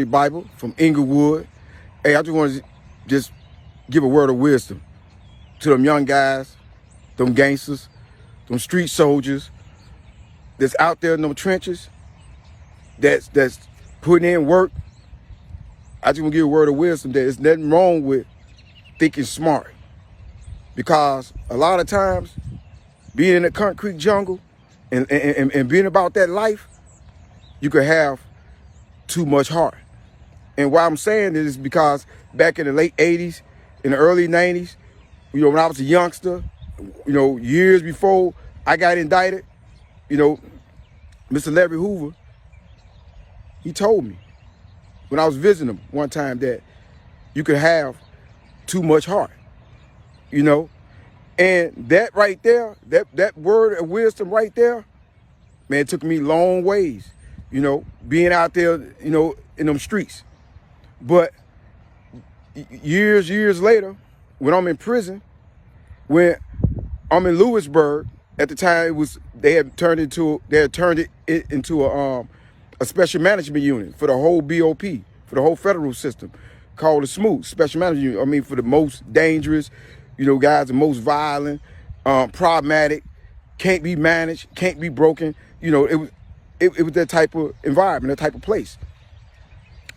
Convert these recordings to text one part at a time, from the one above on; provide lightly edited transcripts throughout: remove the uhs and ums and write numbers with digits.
Bible from Inglewood. Hey, I just want to just give a word of wisdom to them young guys, them gangsters, them street soldiers that's out there in them trenches, that's putting in work. I just want to give a word of wisdom that there's nothing wrong with thinking smart, because a lot of times being in the concrete jungle and being about that life, you could have too much heart. And why I'm saying this is because back in the late 80s, in the early 90s, when I was a youngster, years before I got indicted, Mr. Larry Hoover, he told me when I was visiting him one time that you could have too much heart, and that right there, that word of wisdom right there, man, it took me long ways, being out there, in them streets. But years later, when I'm in prison, when I'm in Lewisburg, at the time they had turned it into a special management unit for the whole BOP, for the whole federal system, called the SMOOT, Special Management Unit. I mean, for the most dangerous, guys, the most violent, problematic, can't be managed, can't be broken. It was that type of environment, that type of place.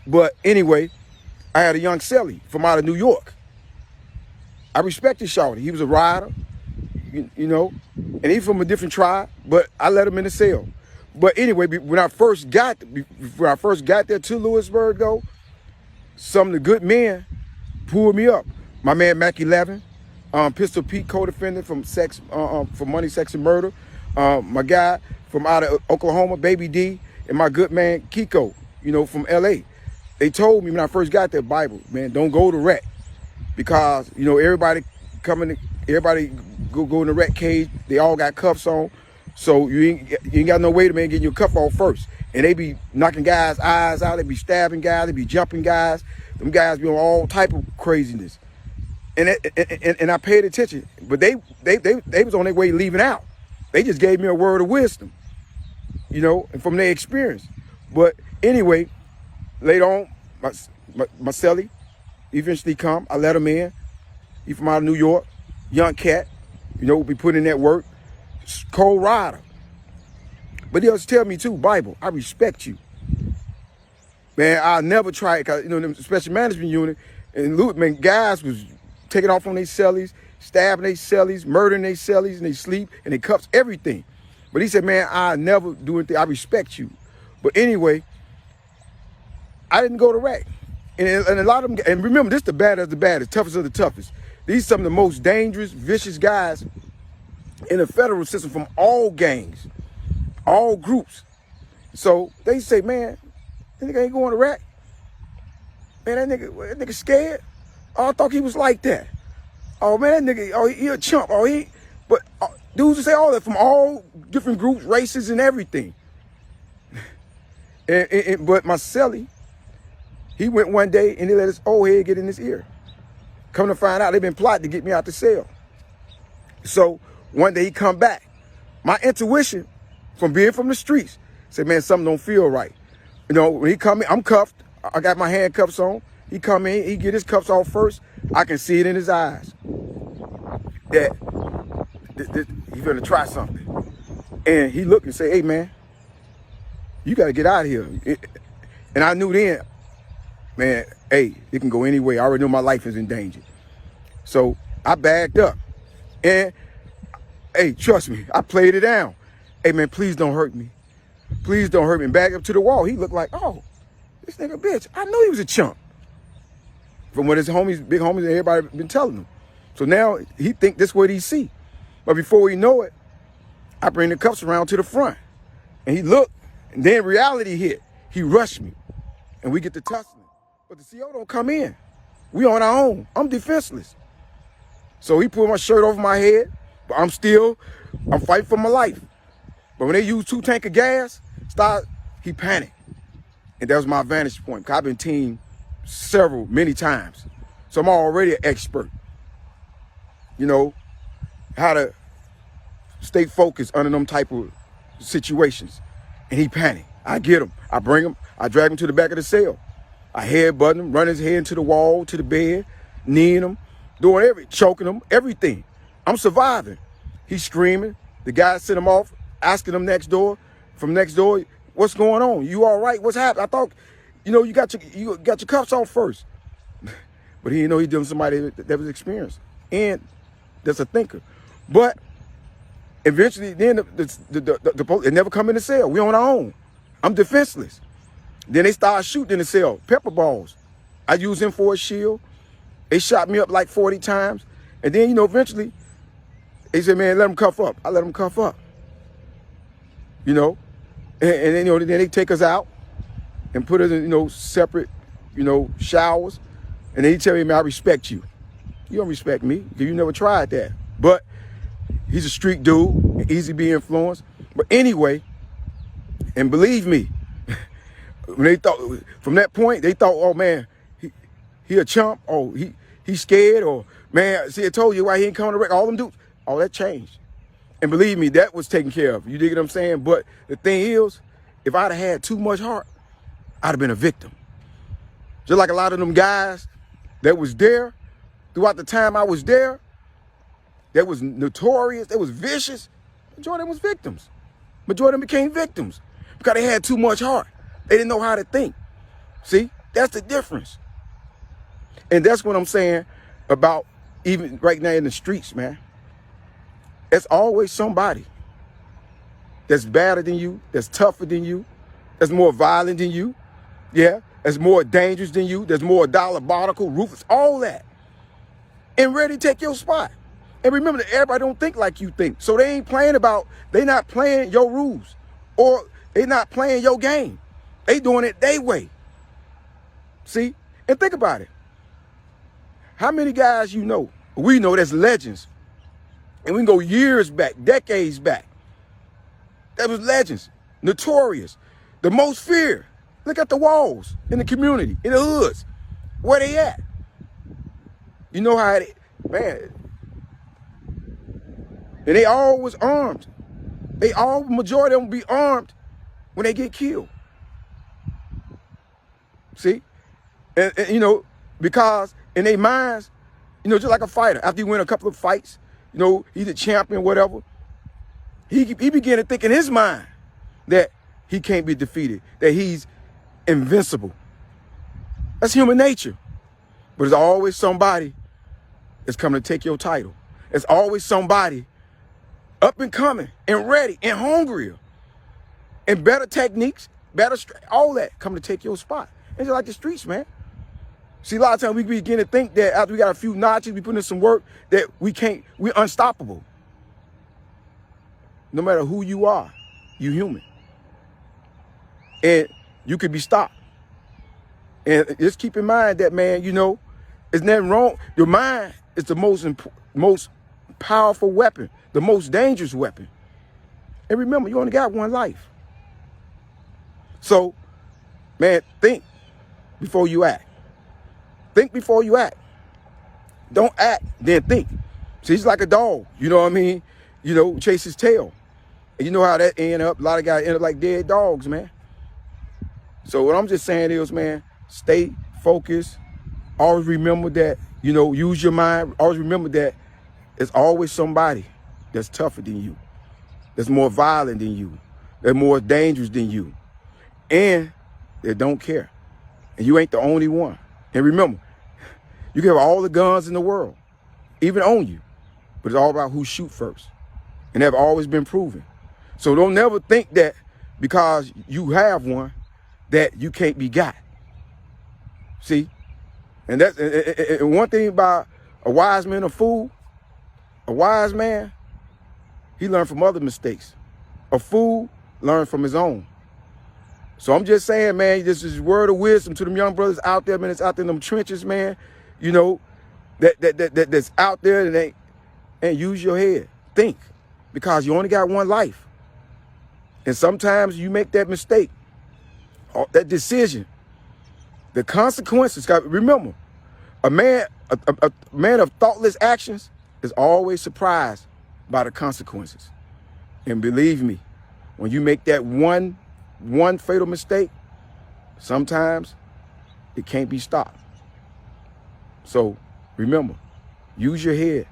But anyway, I had a young cellie from out of New York. I respected Shawty. He was a rider, and he's from a different tribe, but I let him in the cell. But anyway, when I first got there to Lewisburg, though, some of the good men pulled me up. My man Mac 11, Pistol Pete, co-defendant from for money, sex, and murder. My guy from out of Oklahoma, Baby D, and my good man Kiko, from LA. They told me when I first got there, Bible, man, don't go to rec, because everybody go in the rec cage. They all got cuffs on, so you ain't got no way to getting your cuff off first. And they be knocking guys' eyes out. They be stabbing guys. They be jumping guys. Them guys be on all type of craziness. And I paid attention, but they was on their way leaving out. They just gave me a word of wisdom, and from their experience. But anyway, later on, my cellie eventually come. I let him in. He from out of New York, young cat, be putting in that work, cold rider. But he also tell me too, Bible, I respect you. Man, I'll never try it, because, the special management unit, and man, guys was taking off on their cellies, stabbing their cellies, murdering their cellies, and they sleep, and they cuffs, everything. But he said, man, I'll never do anything. I respect you. But anyway, I didn't go to rec. And a lot of them, and remember, this the baddest of the baddest, toughest of the toughest. These are some of the most dangerous, vicious guys in the federal system from all gangs, all groups. So they say, man, that nigga ain't going to rec. Man, that nigga scared. Oh, I thought he was like that. Oh, man, that nigga, he a chump. But dudes say all that from all different groups, races, and everything. But my cellie, he went one day and he let his old head get in his ear. Come to find out, they've been plotting to get me out the cell. So one day he come back. My intuition from being from the streets said, man, something don't feel right. When he come in, I'm cuffed. I got my handcuffs on. He come in, he get his cuffs off first. I can see it in his eyes that he's gonna try something. And he looked and said, hey, man, you got to get out of here. And I knew then, man, hey, it can go any way. I already know my life is in danger. So I backed up. And, hey, trust me, I played it down. Hey, man, please don't hurt me. Please don't hurt me. And back up to the wall. He looked like, oh, this nigga bitch. I knew he was a chump. From what his homies, big homies, and everybody been telling him. So now he think this what he see. But before we know it, I bring the cuffs around to the front. And he looked, and then reality hit. He rushed me. And we get to tussling. But the CO don't come in. We on our own. I'm defenseless. So he pulled my shirt over my head, but I'm fighting for my life. But when they use 2 tanks of gas, he panicked. And that was my vantage point, because I've been teamed many times. So I'm already an expert. How to stay focused under them type of situations. And he panicked. I get him. I bring him. I drag him to the back of the cell. I headbutting him, running his head into the wall, to the bed, kneeing him, doing choking him, everything. I'm surviving. He's screaming. The guy sent him off, asking him from next door, what's going on? You all right? What's happening? I thought, you got your cuffs on first. But he didn't know he dealing with somebody that was experienced and that's a thinker. But eventually, then the police, they never come in the cell. We on our own. I'm defenseless. Then they start shooting in the cell, pepper balls. I use them for a shield. They shot me up like 40 times. And then, eventually, they said, man, let them cuff up. I let them cuff up. And then, then they take us out and put us in, separate, showers. And then he tell me, man, I respect you. You don't respect me because you never tried that. But he's a street dude, easy to be influenced. But anyway, and believe me, when they thought, from that point, they thought, oh man, he a chump, oh he's scared, or man, see, I told you why he ain't coming to wreck. All them dudes, all that changed. And believe me, that was taken care of. You dig what I'm saying? But the thing is, if I'd have had too much heart, I'd have been a victim. Just like a lot of them guys that was there throughout the time I was there, that was notorious, that was vicious, majority of them was victims. Majority of them became victims because they had too much heart. They didn't know how to think. See, that's the difference. And that's what I'm saying about even right now in the streets, man. There's always somebody that's badder than you, that's tougher than you, that's more violent than you, yeah, that's more dangerous than you, that's more diabolical, ruthless, all that, and ready to take your spot. And remember that everybody don't think like you think. So they not playing your rules, or they not playing your game. They doing it their way. See? And think about it. How many guys we know that's legends, and we can go years back, decades back, that was legends, notorious, the most feared. Look at the walls in the community, in the hoods. Where they at? You know how man. And they all was armed. Majority of them be armed when they get killed. See? And because in their minds, just like a fighter, after he win a couple of fights, he's a champion, whatever, he began to think in his mind that he can't be defeated, that he's invincible. That's human nature. But there's always somebody that's coming to take your title. There's always somebody up and coming and ready and hungrier and better techniques, all that coming to take your spot. It's just like the streets, man. See, a lot of times we begin to think that after we got a few notches, we put in some work, that we're unstoppable. No matter who you are, you human. And you could be stopped. And just keep in mind that, man, there's nothing wrong. Your mind is the most powerful weapon, the most dangerous weapon. And remember, you only got one life. So, man, think before you act. Think before you act. Don't act, then think. See, it's like a dog, you know what I mean? Chase his tail. And you know how that end up. A lot of guys end up like dead dogs, man. So what I'm just saying is, man, stay focused. Always remember that, use your mind. Always remember that there's always somebody that's tougher than you, that's more violent than you, that's more dangerous than you, and they don't care. And you ain't the only one. And remember, you can have all the guns in the world, even on you, but it's all about who shoot first. And they've always been proven. So don't never think that because you have one, that you can't be got. See? And that's and one thing about a wise man, a fool, a wise man, he learned from other mistakes. A fool learned from his own. So I'm just saying, man, this is word of wisdom to them young brothers out there, man, that's out there in them trenches, man, that's out there and use your head. Think, because you only got one life. And sometimes you make that mistake, or that decision, the consequences. Remember, a man of thoughtless actions is always surprised by the consequences. And believe me, when you make that one fatal mistake, sometimes It can't be stopped. So remember, use your head.